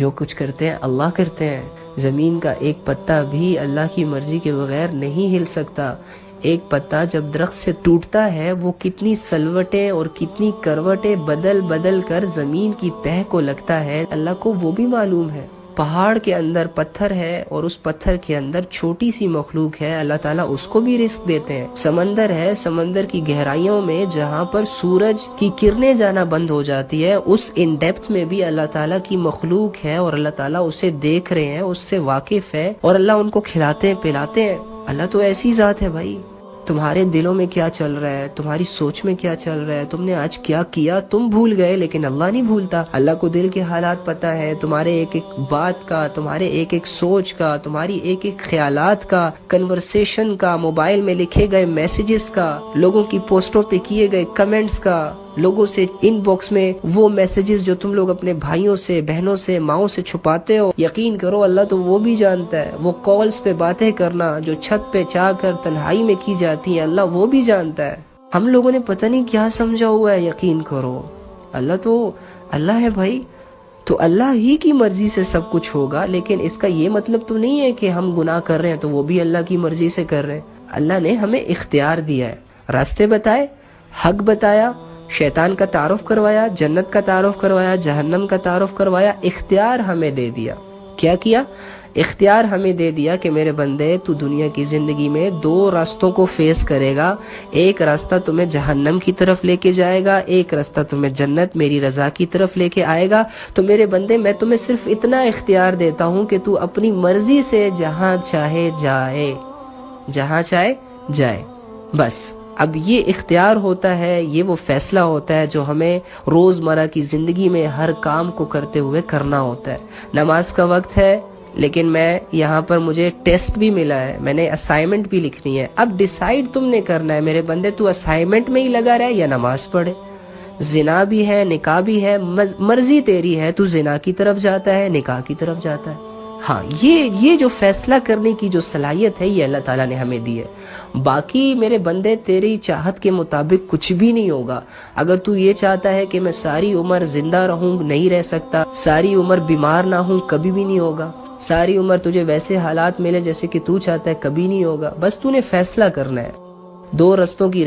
جو کچھ کرتے ہیں اللہ کرتے ہیں. زمین کا ایک پتا بھی اللہ کی مرضی کے بغیر نہیں ہل سکتا. ایک پتا جب درخت سے ٹوٹتا ہے وہ کتنی سلوٹیں اور کتنی کروٹیں بدل بدل کر زمین کی تہہ کو لگتا ہے، اللہ کو وہ بھی معلوم ہے. پہاڑ کے اندر پتھر ہے اور اس پتھر کے اندر چھوٹی سی مخلوق ہے، اللہ تعالیٰ اس کو بھی رزق دیتے ہیں. سمندر ہے، سمندر کی گہرائیوں میں جہاں پر سورج کی کرنیں جانا بند ہو جاتی ہے، اس ان ڈیپتھ میں بھی اللہ تعالیٰ کی مخلوق ہے اور اللہ تعالیٰ اسے دیکھ رہے ہیں، اس سے واقف ہے اور اللہ ان کو کھلاتے ہیں پلاتے ہیں. اللہ تو ایسی ذات ہے بھائی. تمہارے دلوں میں کیا چل رہا ہے، تمہاری سوچ میں کیا چل رہا ہے، تم نے آج کیا کیا، تم بھول گئے لیکن اللہ نہیں بھولتا. اللہ کو دل کے حالات پتہ ہے، تمہارے ایک ایک بات کا، تمہارے ایک ایک سوچ کا، تمہاری ایک ایک خیالات کا، کنورسیشن کا، موبائل میں لکھے گئے میسیجز کا، لوگوں کی پوسٹوں پہ کیے گئے کمنٹس کا، لوگوں سے ان باکس میں وہ میسیجز جو تم لوگ اپنے بھائیوں سے، بہنوں سے، ماؤں سے چھپاتے ہو. یقین کرو اللہ تو وہ بھی جانتا ہے. وہ کالز پہ باتیں کرنا جو چھت پہ چاہ کر تنہائی میں کی جاتی ہیں، اللہ وہ بھی جانتا ہے. ہم لوگوں نے پتہ نہیں کیا سمجھا ہوا ہے. یقین کرو اللہ تو اللہ ہے بھائی. تو اللہ ہی کی مرضی سے سب کچھ ہوگا، لیکن اس کا یہ مطلب تو نہیں ہے کہ ہم گناہ کر رہے ہیں تو وہ بھی اللہ کی مرضی سے کر رہے ہیں. اللہ نے ہمیں اختیار دیا ہے، راستے بتائے، حق بتایا، شیطان کا تعارف کروایا، جنت کا تعارف کروایا، جہنم کا تعارف کروایا، اختیار ہمیں دے دیا. کیا کیا؟ اختیار ہمیں دے دیا کہ میرے بندے تو دنیا کی زندگی میں دو راستوں کو فیس کرے گا. ایک راستہ تمہیں جہنم کی طرف لے کے جائے گا، ایک راستہ تمہیں جنت میری رضا کی طرف لے کے آئے گا. تو میرے بندے میں تمہیں صرف اتنا اختیار دیتا ہوں کہ تو اپنی مرضی سے جہاں چاہے جائے، جہاں چاہے جائے. بس اب یہ اختیار ہوتا ہے، یہ وہ فیصلہ ہوتا ہے جو ہمیں روزمرہ کی زندگی میں ہر کام کو کرتے ہوئے کرنا ہوتا ہے. نماز کا وقت ہے لیکن میں یہاں پر مجھے ٹیسٹ بھی ملا ہے، میں نے اسائنمنٹ بھی لکھنی ہے. اب ڈیسائیڈ تم نے کرنا ہے میرے بندے، تو اسائنمنٹ میں ہی لگا رہے یا نماز پڑھے. زنا بھی ہے، نکاح بھی ہے، مرضی تیری ہے. تو زنا کی طرف جاتا ہے، نکاح کی طرف جاتا ہے. ہاں یہ جو فیصلہ کرنے کی جو صلاحیت ہے یہ اللہ تعالیٰ نے ہمیں دی ہے. باقی میرے بندے تیری چاہت کے مطابق کچھ بھی نہیں ہوگا. اگر تو یہ چاہتا ہے کہ میں ساری عمر زندہ رہوں، نہیں رہ سکتا. ساری عمر بیمار نہ ہوں، کبھی بھی نہیں ہوگا. ساری عمر تجھے ویسے حالات ملے جیسے کہ تو چاہتا ہے، کبھی نہیں ہوگا. بس تو نے فیصلہ کرنا ہے. دو رستوں کی